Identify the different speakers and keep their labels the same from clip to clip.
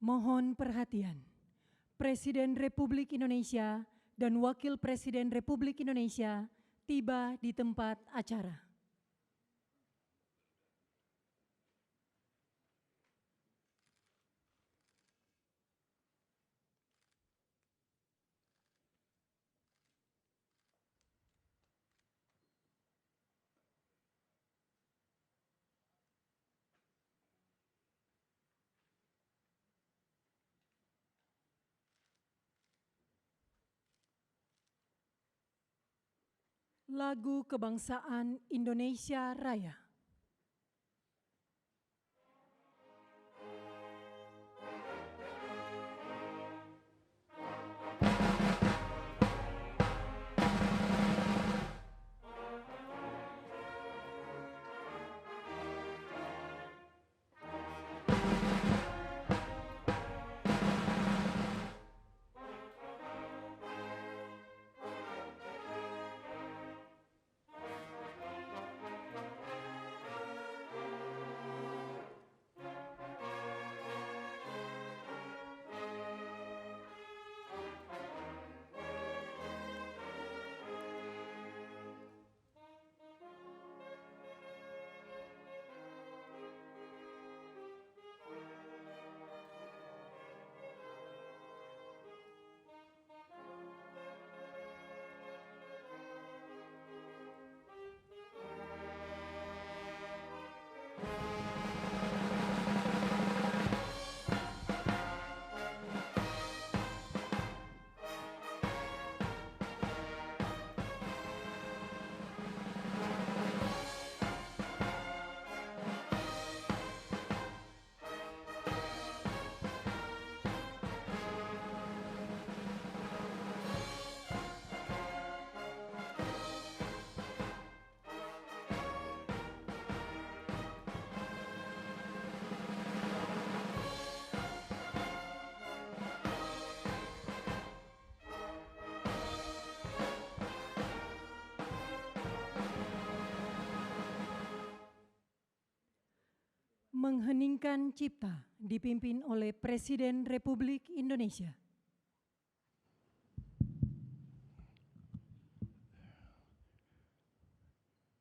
Speaker 1: Mohon perhatian, Presiden Republik Indonesia dan Wakil Presiden Republik Indonesia tiba di tempat acara. Lagu Kebangsaan Indonesia Raya. Mengheningkan Cipta dipimpin oleh Presiden Republik Indonesia.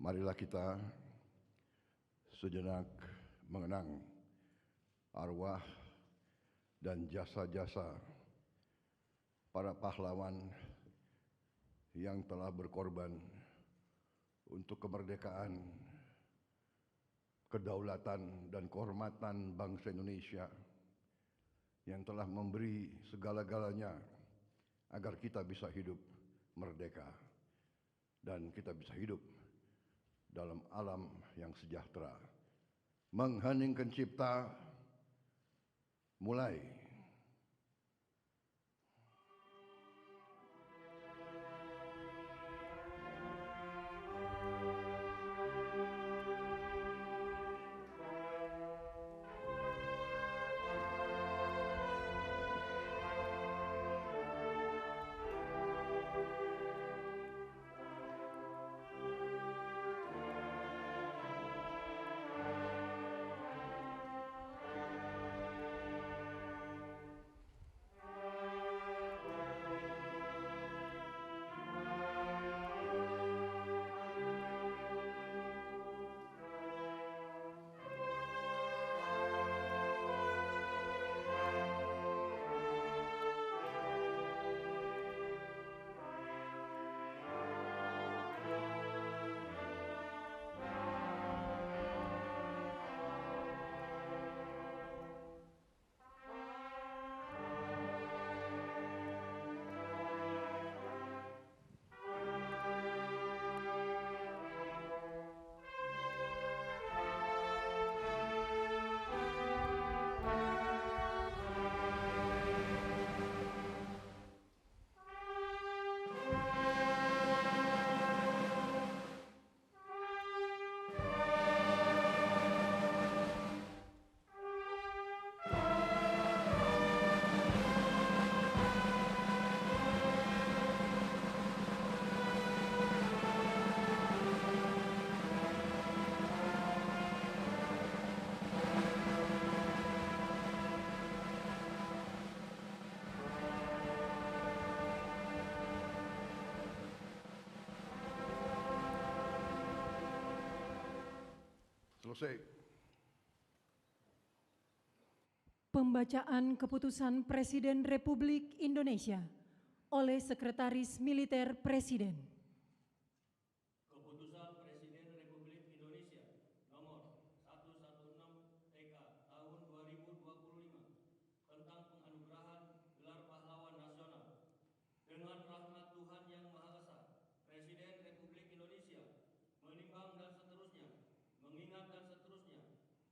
Speaker 2: Marilah kita sejenak mengenang arwah dan jasa-jasa para pahlawan yang telah berkorban untuk kemerdekaan, kedaulatan dan kehormatan bangsa Indonesia, yang telah memberi segala-galanya agar kita bisa hidup merdeka dan kita bisa hidup dalam alam yang sejahtera. Mengheningkan Cipta, mulai. Selesai.
Speaker 1: Pembacaan keputusan Presiden Republik Indonesia oleh Sekretaris Militer Presiden.
Speaker 3: Keputusan Presiden Republik Indonesia nomor 116/TK tahun 2025 tentang penganugerahan gelar pahlawan nasional. Dengan rahmat Tuhan Yang Maha Esa, Presiden Republik Indonesia menimbang dan seterusnya, mengingat dan seterusnya,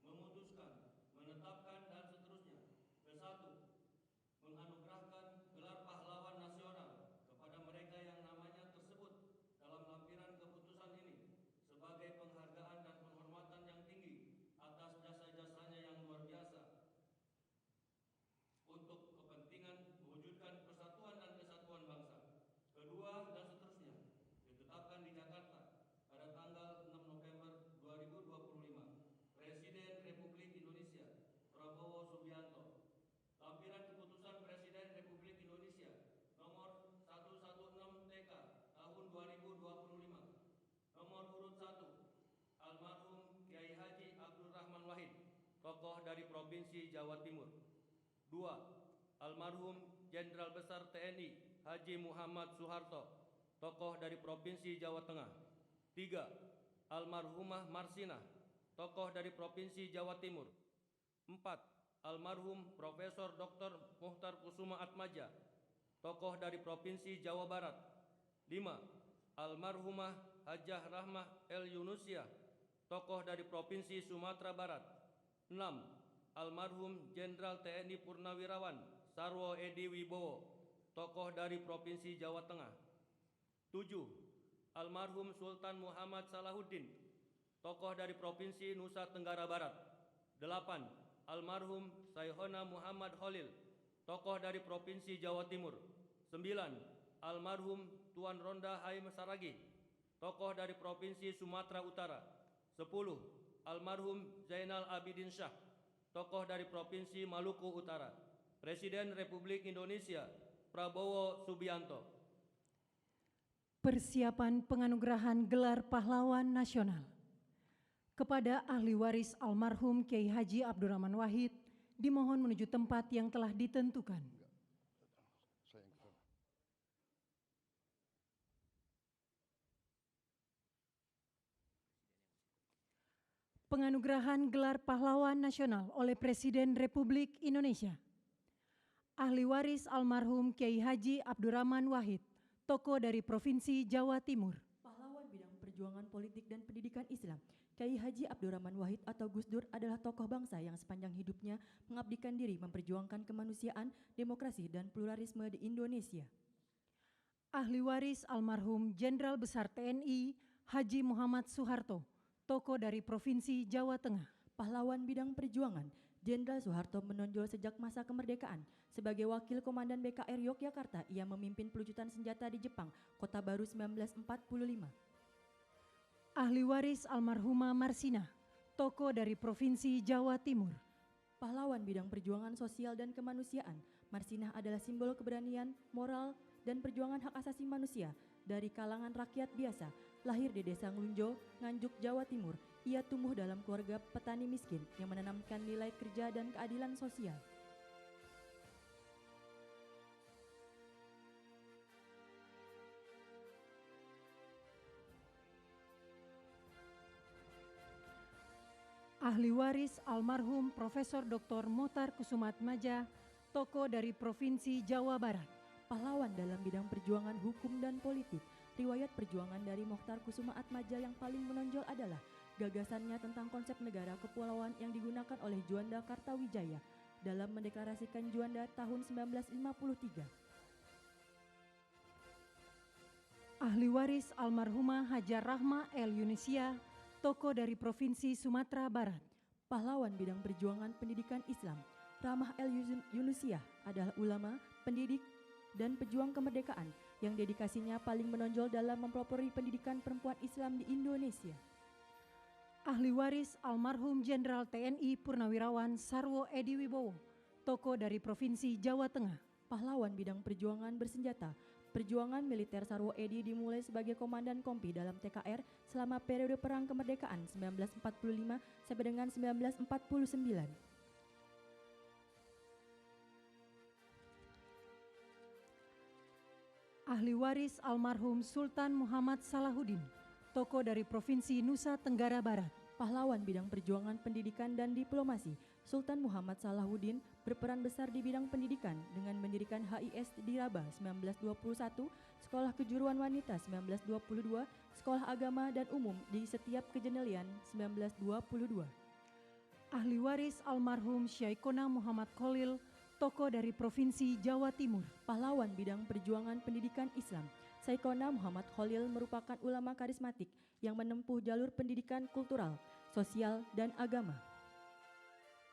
Speaker 3: memutuskan, menetapkan dan seterusnya. Ke-1, menganugerahkan gelar pahlawan nasional kepada mereka yang namanya tersebut dalam lampiran keputusan ini sebagai penghargaan dan penghormatan yang tinggi atas jasa-jasanya yang luar biasa untuk kepentingan mewujudkan persatuan dan kesatuan bangsa. Kedua, dan seterusnya, ditetapkan di Jakarta pada tanggal 6 November 2025. Presiden Republik Indonesia Prabowo Subianto. Lampiran keputusan Presiden Republik Indonesia nomor 116/TK tahun 2025. Nomor urut 1, almarhum Kiai Haji Abdul Rahman Wahid, tokoh dari Provinsi Jawa Timur. 2, almarhum Jenderal Besar TNI Haji Muhammad Soeharto, tokoh dari Provinsi Jawa Tengah. 3, almarhumah Marsinah, tokoh dari Provinsi Jawa Timur. 4, almarhum Profesor Dr. Muhtar Kusuma Atmaja, tokoh dari Provinsi Jawa Barat. 5, almarhumah Hajah Rahmah El Yunusia, tokoh dari Provinsi Sumatera Barat. 6, almarhum Jenderal TNI Purnawirawan Sarwo Edi Wibowo, tokoh dari Provinsi Jawa Tengah. 7, almarhum Sultan Muhammad Salahuddin, tokoh dari Provinsi Nusa Tenggara Barat. 8, almarhum Sayhona Muhammad Holil, tokoh dari Provinsi Jawa Timur. 9, almarhum Tuan Ronda Haim Saragih, tokoh dari Provinsi Sumatera Utara. 10, almarhum Zainal Abidin Shah, tokoh dari Provinsi Maluku Utara. Presiden Republik Indonesia Prabowo Subianto.
Speaker 1: Persiapan penganugerahan gelar pahlawan nasional kepada ahli waris almarhum Kiai Haji Abdurrahman Wahid dimohon menuju tempat yang telah ditentukan.
Speaker 2: Saya yang kesana.
Speaker 1: Penganugerahan gelar pahlawan nasional oleh Presiden Republik Indonesia. Ahli waris almarhum Kiai Haji Abdurrahman Wahid, tokoh dari Provinsi Jawa Timur.
Speaker 4: Pahlawan bidang perjuangan politik dan pendidikan Islam, Kiai Haji Abdurrahman Wahid atau Gus Dur adalah tokoh bangsa yang sepanjang hidupnya mengabdikan diri memperjuangkan kemanusiaan, demokrasi, dan pluralisme di Indonesia.
Speaker 1: Ahli waris almarhum Jenderal Besar TNI Haji Muhammad Soeharto, tokoh dari Provinsi Jawa Tengah.
Speaker 4: Pahlawan bidang perjuangan, Jenderal Soeharto menonjol sejak masa kemerdekaan. Sebagai wakil komandan BKR Yogyakarta, ia memimpin pelucutan senjata di Jepang, Kota Baru 1945.
Speaker 1: Ahli waris almarhumah Marsinah, tokoh dari Provinsi Jawa Timur.
Speaker 4: Pahlawan bidang perjuangan sosial dan kemanusiaan, Marsinah adalah simbol keberanian, moral, dan perjuangan hak asasi manusia dari kalangan rakyat biasa. Lahir di Desa Nglunjo, Nganjuk, Jawa Timur, ia tumbuh dalam keluarga petani miskin yang menanamkan nilai kerja dan keadilan sosial.
Speaker 1: Ahli waris almarhum Profesor Dr. Muhtar Kusuma Atmaja, tokoh dari Provinsi Jawa Barat.
Speaker 4: Pahlawan dalam bidang perjuangan hukum dan politik, riwayat perjuangan dari Muhtar Kusuma Atmaja yang paling menonjol adalah gagasannya tentang konsep negara kepulauan yang digunakan oleh Juanda Kartawijaya dalam mendeklarasikan Juanda tahun 1953.
Speaker 1: Ahli waris almarhumah Hajah Rahmah El Yunusia, tokoh dari Provinsi Sumatera Barat.
Speaker 4: Pahlawan bidang perjuangan pendidikan Islam, Rahmah El Yunusia adalah ulama, pendidik, dan pejuang kemerdekaan yang dedikasinya paling menonjol dalam mempelopori pendidikan perempuan Islam di Indonesia.
Speaker 1: Ahli waris almarhum Jenderal TNI Purnawirawan Sarwo Edi Wibowo, tokoh dari Provinsi Jawa Tengah.
Speaker 4: Pahlawan bidang perjuangan bersenjata, Perjuangan militer Sarwo Edi dimulai sebagai komandan kompi dalam TKR selama periode Perang Kemerdekaan 1945 sampai dengan 1949.
Speaker 1: Ahli waris almarhum Sultan Muhammad Salahuddin, tokoh dari Provinsi Nusa Tenggara Barat.
Speaker 4: Pahlawan bidang perjuangan pendidikan dan diplomasi, Sultan Muhammad Salahuddin berperan besar di bidang pendidikan dengan mendirikan HIS di Rabah 1921, Sekolah Kejuruan Wanita 1922, Sekolah Agama dan Umum di setiap Kejenelian 1922.
Speaker 1: Ahli waris almarhum Syaikona Muhammad Khalil, tokoh dari Provinsi Jawa Timur.
Speaker 4: Pahlawan bidang perjuangan pendidikan Islam, Syaikona Muhammad Khalil merupakan ulama karismatik yang menempuh jalur pendidikan kultural, sosial, dan agama.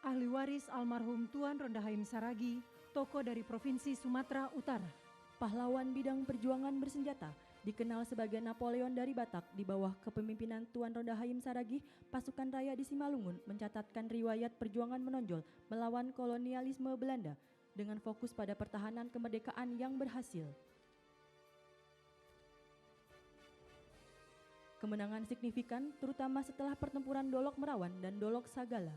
Speaker 1: Ahli waris almarhum Tuan Rondahaim Saragi, tokoh dari Provinsi Sumatera Utara.
Speaker 4: Pahlawan bidang perjuangan bersenjata, dikenal sebagai Napoleon dari Batak di bawah kepemimpinan Tuan Rondahaim Saragi, pasukan raya di Simalungun mencatatkan riwayat perjuangan menonjol melawan kolonialisme Belanda dengan fokus pada pertahanan kemerdekaan yang berhasil. Kemenangan signifikan terutama setelah pertempuran Dolok Merawan dan Dolok Sagala.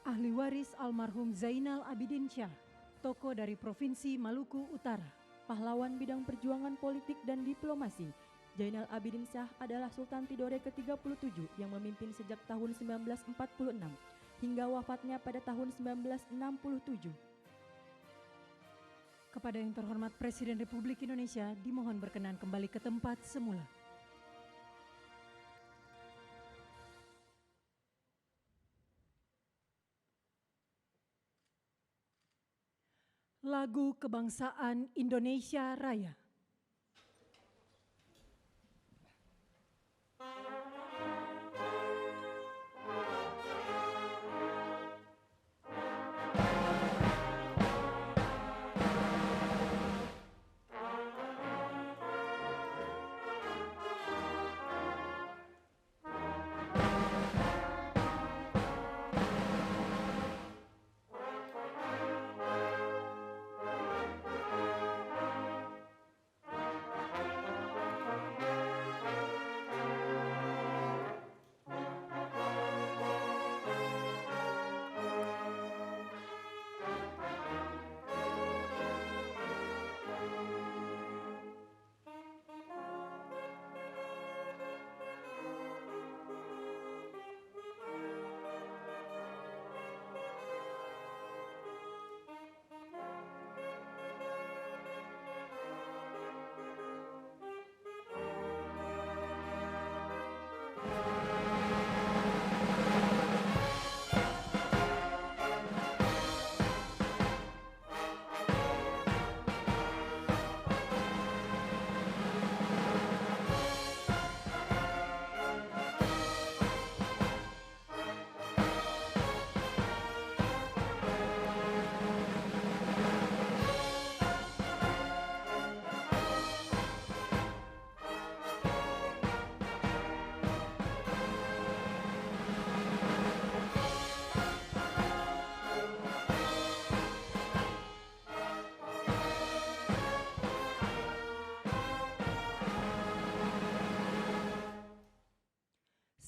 Speaker 1: Ahli waris almarhum Zainal Abidin Syah, tokoh dari Provinsi Maluku Utara.
Speaker 4: Pahlawan bidang perjuangan politik dan diplomasi, Zainal Abidin Syah adalah Sultan Tidore ke-37 yang memimpin sejak tahun 1946 hingga wafatnya pada tahun 1967.
Speaker 1: Kepada yang terhormat Presiden Republik Indonesia, dimohon berkenan kembali ke tempat semula. Lagu Kebangsaan Indonesia Raya.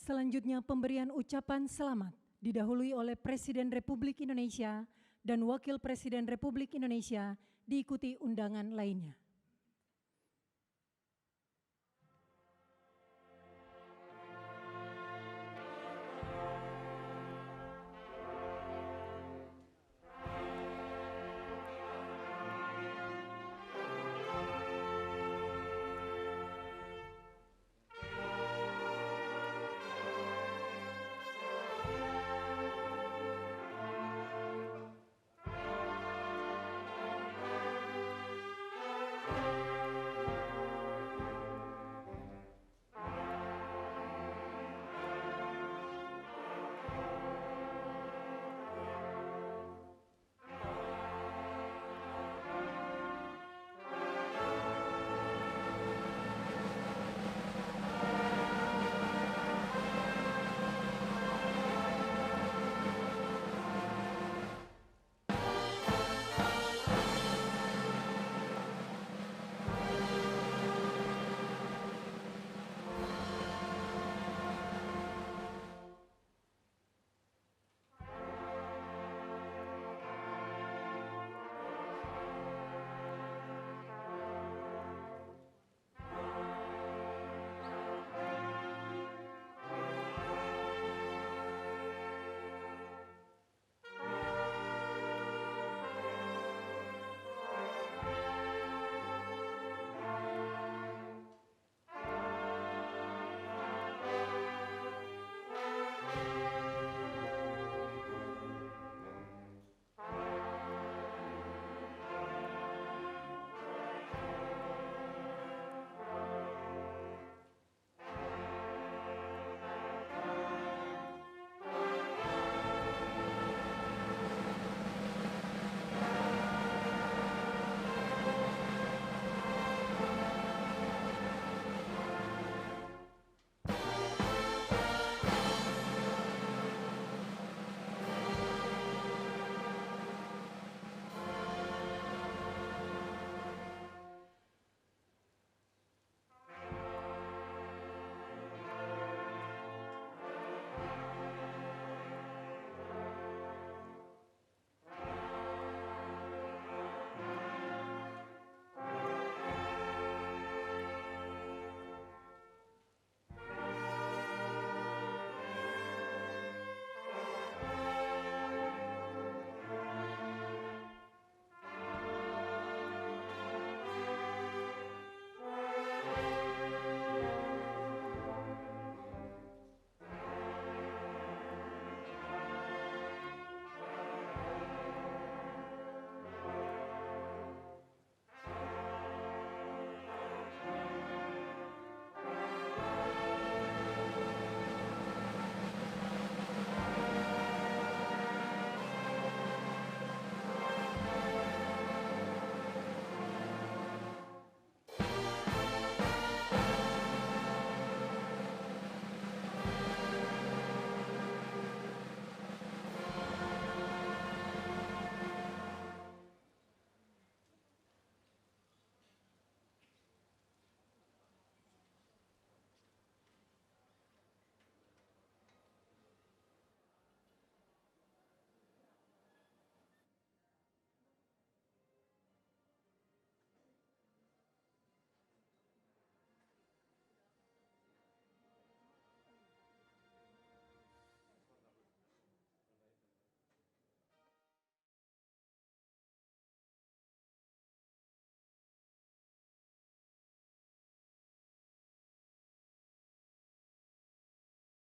Speaker 1: Selanjutnya pemberian ucapan selamat didahului oleh Presiden Republik Indonesia dan Wakil Presiden Republik Indonesia diikuti undangan lainnya.